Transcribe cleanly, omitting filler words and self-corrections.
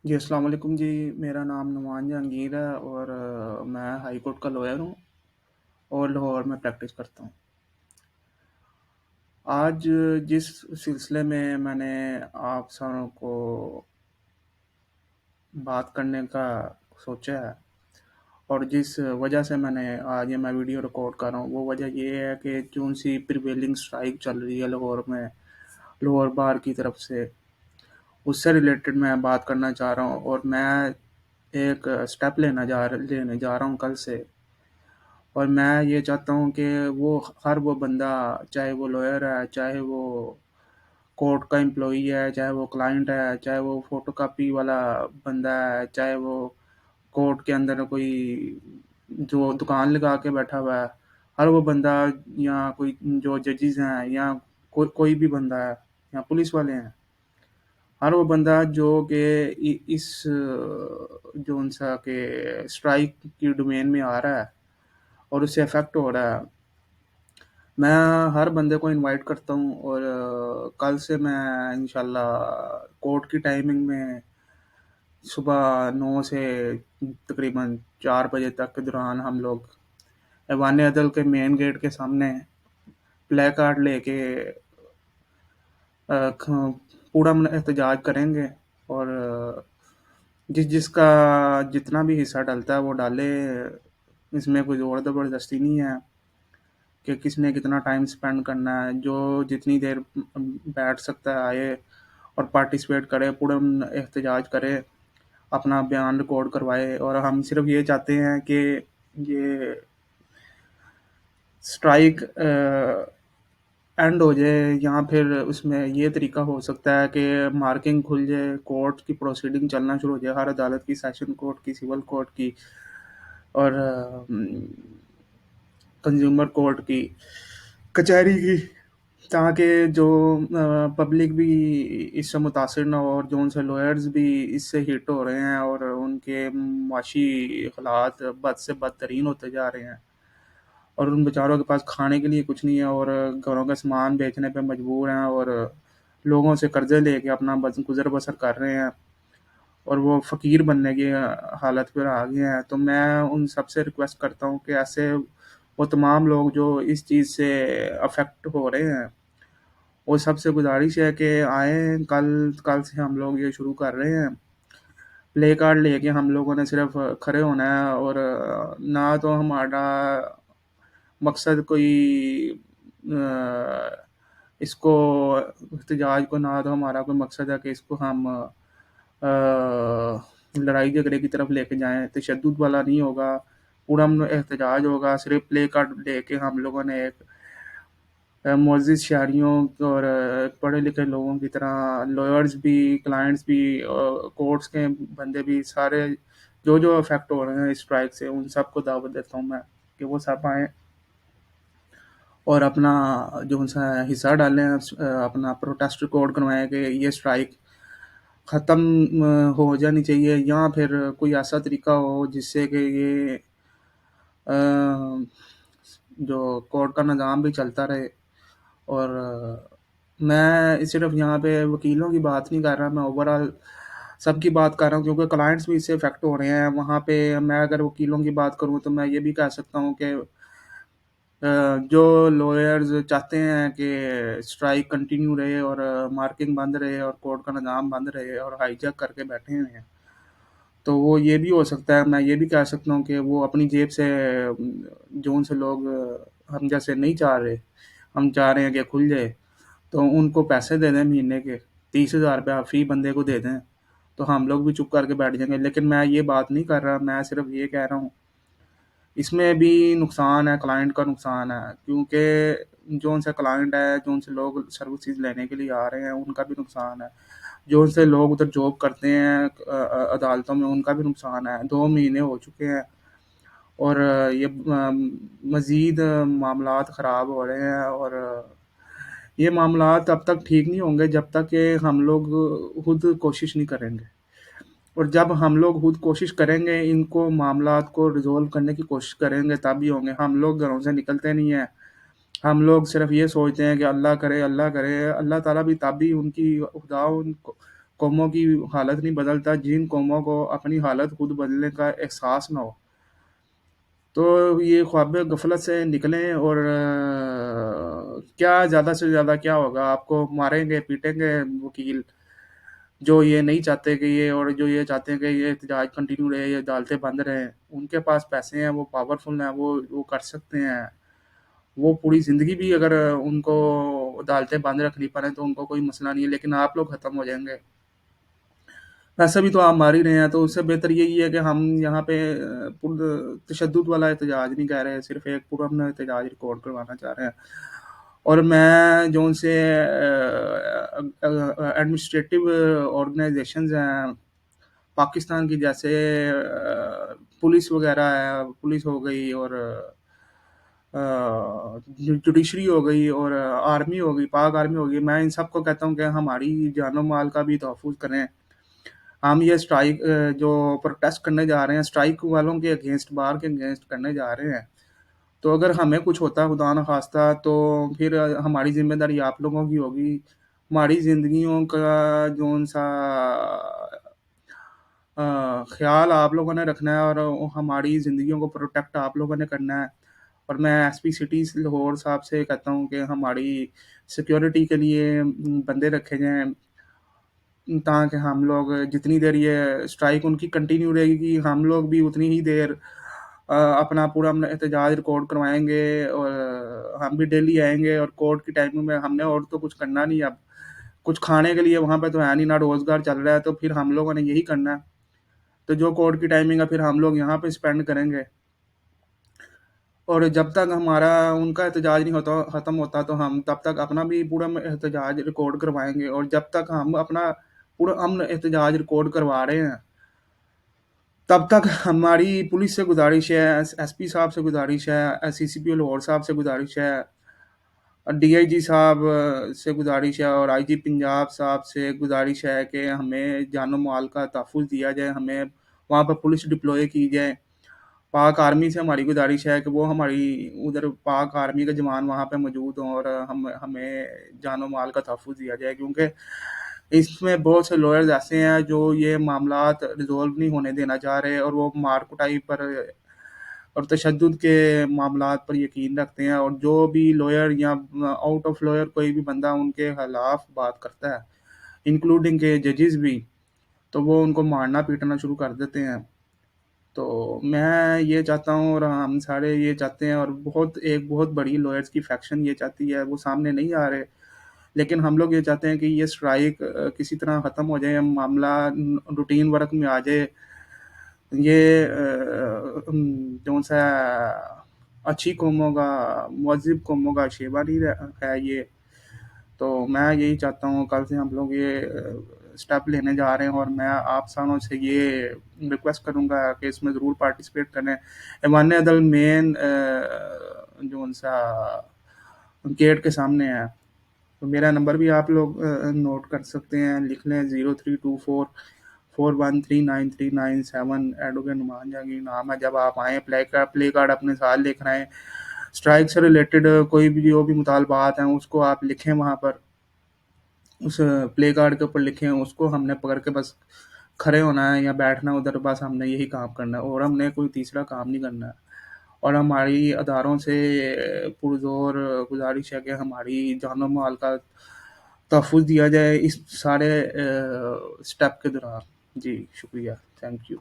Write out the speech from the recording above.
जी, अस्सलाम वालेकुम जी। मेरा नाम नुमान जहांगीर है और मैं हाई कोर्ट का लॉयर हूँ और लाहौर में प्रैक्टिस करता हूँ। आज जिस सिलसिले में मैंने आप सारों को बात करने का सोचा है और जिस वजह से मैंने आज ये मैं वीडियो रिकॉर्ड कर रहा हूँ, वो वजह ये है कि जो-सी प्रिवेलिंग स्ट्राइक चल रही है लाहौर में, लाहौर बार की तरफ से, उससे रिलेटेड मैं बात करना चाह रहा हूँ और मैं एक स्टेप लेने जा रहा हूँ कल से। और मैं ये चाहता हूँ कि वो बंदा, चाहे वो लॉयर है, चाहे वो कोर्ट का एम्प्लॉई है, चाहे वो क्लाइंट है, चाहे वो फ़ोटोकॉपी वाला बंदा है, चाहे वो कोर्ट के अंदर कोई जो दुकान लगा के बैठा हुआ है, हर वो बंदा, या कोई जो जजेस हैं, या कोई भी बंदा है, या पुलिस वाले हैं, हर वो बंदा जो कि इस जो उनसा के स्ट्राइक की डोमेन में आ रहा है और उससे अफेक्ट हो रहा है, मैं हर बंदे को इनवाइट करता हूँ और कल से मैं इंशाल्लाह कोर्ट की टाइमिंग में सुबह 9 से तकरीबन 4 बजे तक के दौरान हम लोग ऐवान अदल के मेन गेट के सामने प्ले कार्ड लेके पूरा एहतजाज करेंगे और जिसका जितना भी हिस्सा डलता है वो डाले। इसमें कोई ज़ोर ज़बरदस्ती नहीं है कि किसने कितना टाइम स्पेंड करना है। जो जितनी देर बैठ सकता है आए और पार्टिसिपेट करे, पूरा एहतजाज करे, अपना बयान रिकॉर्ड करवाए। और हम सिर्फ ये चाहते हैं कि ये स्ट्राइक एंड हो जाए, या फिर उसमें ये तरीका हो सकता है कि मार्किंग खुल जाए, कोर्ट की प्रोसीडिंग चलना शुरू हो जाए, हर अदालत की, सेशन कोर्ट की, सिविल कोर्ट की और कंज्यूमर कोर्ट की, कचहरी की, ताकि जो पब्लिक भी इससे मुतासिर ना हो और जो उनसे लॉयर्स भी इससे हिट हो रहे हैं और उनके माशी हालात बद से बदतरीन होते जा रहे हैं और उन बेचारों के पास खाने के लिए कुछ नहीं है और घरों का सामान बेचने पे मजबूर हैं और लोगों से कर्जे लेके अपना गुजर बसर कर रहे हैं और वो फ़कीर बनने की हालत पर आ गए हैं। तो मैं उन सबसे रिक्वेस्ट करता हूँ कि ऐसे वो तमाम लोग जो इस चीज़ से अफेक्ट हो रहे हैं, वो सबसे गुजारिश है कि आएँ, कल कल से हम लोग ये शुरू कर रहे हैं। प्ले कार्ड लेके हम लोगों ने सिर्फ खड़े होना है और ना तो हमारा मकसद कोई इसको एहतजाज को, ना तो हमारा कोई मकसद है कि इसको हम लड़ाई झगड़े की तरफ लेके जाएँ, तशद्दुद वाला नहीं होगा। पूरा एहतजाज होगा, सिर्फ प्ले कार्ड लेके हम लोगों ने एक मुअज़्ज़िज़ शहरियों और पढ़े लिखे लोगों की तरह, लॉयर्स भी, क्लाइंट्स भी, कोर्ट्स के बंदे भी, सारे जो अफेक्ट हो रहे हैं इस स्ट्राइक से, उन सबको दावत देता हूँ मैं कि वो सब आएँ और अपना जो उनसा हिस्सा डालें, अपना प्रोटेस्ट रिकॉर्ड करवाएँ कि ये स्ट्राइक ख़त्म हो जानी चाहिए, या फिर कोई ऐसा तरीका हो जिससे कि ये जो कोर्ट का निज़ाम भी चलता रहे। और मैं सिर्फ यहाँ पे वकीलों की बात नहीं कर रहा, मैं ओवरऑल सबकी बात कर रहा हूँ, क्योंकि क्लाइंट्स भी इससे अफेक्ट हो रहे हैं। वहाँ पे मैं अगर वकीलों की बात करूँ तो मैं ये भी कह सकता हूँ कि जो लॉयर्स चाहते हैं कि स्ट्राइक कंटिन्यू रहे और मार्किंग बंद रहे और कोर्ट का निज़ाम बंद रहे और हाईजैक करके बैठे हुए हैं, तो वो ये भी हो सकता है, मैं ये भी कह सकता हूँ कि वो अपनी जेब से जो उनसे लोग हम जैसे नहीं चाह रहे, हम चाह रहे हैं कि खुल जाए, तो उनको पैसे दे दें महीने के 30,000 रुपया फ़ी बंदे को दे दें, तो हम लोग भी चुप करके बैठ जाएँगे। लेकिन मैं ये बात नहीं कर रहा, मैं सिर्फ़ ये कह रहा हूँ, इसमें भी नुकसान है, क्लाइंट का नुकसान है, क्योंकि जो उनसे क्लाइंट है, जो उनसे लोग सर्विसेज़ लेने के लिए आ रहे हैं, उनका भी नुकसान है। जो उनसे लोग उधर जॉब करते हैं अदालतों में, उनका भी नुकसान है। 2 महीने हो चुके हैं और ये मज़ीद मामलात ख़राब हो रहे हैं और ये मामलात तब तक ठीक नहीं होंगे जब तक कि हम लोग खुद कोशिश नहीं करेंगे। और जब हम लोग खुद कोशिश करेंगे, इनको मामलात को रिज़ॉल्व करने की कोशिश करेंगे, तब ही होंगे। हम लोग घरों से निकलते नहीं हैं। हम लोग सिर्फ़ ये सोचते हैं कि अल्लाह करे, अल्लाह करे। अल्लाह ताला भी तब भी उनकी खुदा उनको कौमों की हालत नहीं बदलता, जिन कौमों को अपनी हालत खुद बदलने का एहसास ना हो। तो ये ख्वाब गफलत से निकलें, और क्या ज़्यादा से ज़्यादा क्या होगा, आपको मारेंगे पीटेंगे वकील, जो ये नहीं चाहते कि ये, और जो ये चाहते हैं कि ये एहतजाज कंटिन्यू रहे, ये अदालतें बंद रहें। उनके पास पैसे हैं, वो पावरफुल हैं, वो कर सकते हैं। वो पूरी ज़िंदगी भी अगर उनको अदालतें बंद रखनी पड़े तो उनको कोई मसला नहीं है, लेकिन आप लोग ख़त्म हो जाएंगे। वैसे भी तो आप मार ही रहे हैं, तो उससे बेहतर यही है कि हम यहाँ पे तशद्दुद वाला एहतजाज नहीं कह रहे, सिर्फ एक पुरअमन एहतजाज रिकॉर्ड करवाना चाह रहे हैं। और मैं जो उनसे एडमिनिस्ट्रेटिव ऑर्गेनाइजेशंस हैं पाकिस्तान की, जैसे पुलिस वगैरह है, पुलिस हो गई, और जुडिशरी हो गई, और आर्मी हो गई, पाक आर्मी हो गई, मैं इन सबको कहता हूँ कि हमारी जानो माल का भी तहफ़्फ़ुज़ करें। हम ये स्ट्राइक जो प्रोटेस्ट करने जा रहे हैं, स्ट्राइक वालों के अगेंस्ट, बार के अगेंस्ट करने जा रहे हैं। तो अगर हमें कुछ होता खुदा न खास्ता, तो फिर हमारी ज़िम्मेदारी आप लोगों की होगी। हमारी ज़िंदगियों का जोन सा ख़्याल आप लोगों ने रखना है, और हमारी ज़िंदगियों को प्रोटेक्ट आप लोगों ने करना है। और मैं एसपी सिटीज़ लाहौर साहब से कहता हूँ कि हमारी सिक्योरिटी के लिए बंदे रखे जाएँ, ताकि हम लोग जितनी देर ये स्ट्राइक उनकी कंटिन्यू रहेगी, हम लोग भी उतनी ही देर अपना पूरा अपना एहतजाज रिकॉर्ड करवाएँगे, और हम भी डेली आएँगे, और कोर्ट की टाइमिंग में हमने और तो कुछ करना नहीं अब। कुछ खाने के लिए वहाँ पे तो है नहीं, ना रोज़गार चल रहा है, तो फिर हम लोगों ने यही करना है। तो जो कोर्ट की टाइमिंग है, फिर हम लोग यहाँ पे स्पेंड करेंगे। और जब तक हमारा उनका एहतजाज नहीं होता ख़त्म होता, तो हम तब तक अपना भी पूरा एहतजाज रिकॉर्ड करवाएँगे। और जब तक हम अपना पुरअमन एहतजाज रिकॉर्ड करवा रहे हैं, तब तक हमारी पुलिस से गुज़ारिश है, एसपी साहब से गुज़ारिश है, सीसीपी लाहौर साहब से गुज़ारिश है, डीआईजी साहब से गुज़ारिश है, और आईजी पंजाब साहब से गुज़ारिश है कि हमें जानो माल का तहफ़्फ़ुज़ दिया जाए, हमें वहाँ पर पुलिस डिप्लॉय की जाए। पाक आर्मी से हमारी गुज़ारिश है कि वो हमारी उधर पाक आर्मी के जवान वहाँ पे मौजूद हों, और हमें जानो माल का तहफ़्फ़ुज़ दिया जाए, क्योंकि इसमें बहुत से लॉयर्स ऐसे हैं जो ये मामलात रिज़ॉल्व नहीं होने देना चाह रहे, और वो मार-कुटाई पर और तशद्दुद के मामलात पर यकीन रखते हैं। और जो भी लॉयर या आउट ऑफ लॉयर कोई भी बंदा उनके खिलाफ बात करता है, इंक्लूडिंग के जजेस भी, तो वो उनको मारना पीटना शुरू कर देते हैं। तो मैं ये चाहता हूँ, और हम सारे ये चाहते हैं, और एक बहुत बड़ी लॉयर्स की फैक्शन ये चाहती है, वो सामने नहीं आ रहे, लेकिन हम लोग ये चाहते हैं कि ये स्ट्राइक किसी तरह ख़त्म हो जाए, मामला रूटीन वर्क में आ जाए। ये कौन-सा अच्छी कौमों का, मुहज़्ज़िब कौमों का शेवा नहीं है ये। तो मैं यही चाहता हूँ, कल से हम लोग ये स्टेप लेने जा रहे हैं, और मैं आप सारों से ये रिक्वेस्ट करूँगा कि इसमें ज़रूर पार्टिसिपेट करें। ऐवान अदल मेन जो-सा गेट के सामने है। तो मेरा नंबर भी आप लोग नोट कर सकते हैं, लिख लें 0324 413939 एडवोकेट नुमान जहांगीर नाम है। जब आप आएँ, प्ले कार्ड अपने साथ लेकर आएँ। स्ट्राइक से रिलेटेड कोई भी जो भी मुतालबात हैं, उसको आप लिखें वहाँ पर, उस प्ले कार्ड के ऊपर लिखें, उसको हमने पकड़ के बस खड़े होना है या बैठना उधर, बस हमने यही काम करना है, और हमने कोई तीसरा काम नहीं करना है। और हमारी अदारों से पुरज़ोर गुजारिश है कि हमारी जानो माल का तहफ़्फ़ुज़ दिया जाए इस सारे स्टेप के दौरान। जी, शुक्रिया। Thank you.